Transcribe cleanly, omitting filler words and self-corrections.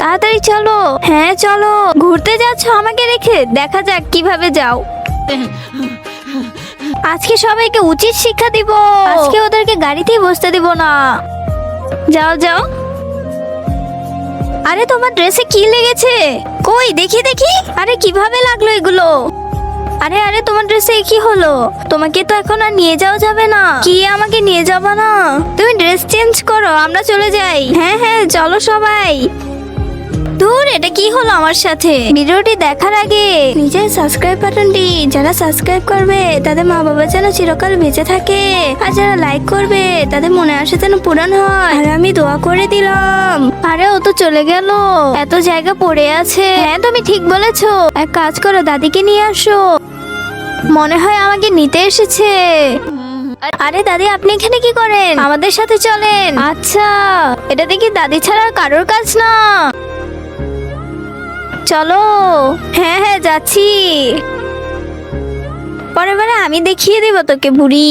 তাড়াতাড়ি চলো। হ্যাঁ চলো, ঘুরতে যাচ্ছ আমাকে রেখে, দেখা যাক কিভাবে যাও। আজকে সবাইকে উচিত শিক্ষা দিব, আজকে ওদেরকে গাড়িতেই বসতে দিব না। যাও যাও। আরে তোমার ড্রেসে কি লেগেছে? কই দেখি দেখি। আরে কিভাবে লাগলো এগুলো? আরে আরে তোমার ড্রেসে কি হলো? তোমাকে তো এখন আর নিয়ে যাওয়া যাবে না। কি আমাকে নিয়ে যাবা না? তুমি ড্রেস চেঞ্জ করো, আমরা চলে যাই। হ্যাঁ হ্যাঁ চলো সবাই। দূর, এটা কি হলো আমার সাথে? ভিডিওটি দেখার আগে নিজের সাবস্ক্রাইব বাটনটি যারা সাবস্ক্রাইব করবে তাদের মা বাবা যেন চিরকাল বেঁচে থাকে, আর যারা লাইক করবে তাদের মনে আসে যেন পূরণ হয়। আর আমি দোয়া করে দিলাম। আরে ও তো চলে গেল, এত জায়গা পড়ে আছে। হ্যাঁ তুমি ঠিক বলেছো, এক কাজ করো, দাদিকে নিয়ে আসো। মনে হয় আমাকে নিতে এসেছে। আরে দাদি, আপনি এখানে কি করেন? আমাদের সাথে চলেন। আচ্ছা, এটা দেখি দাদি ছাড়া আর কারোর কাজ না। চলো। হ্যাঁ হ্যাঁ যাচ্ছি। পরের বারে আমি দেখিয়ে দিব তোকে বুড়ি।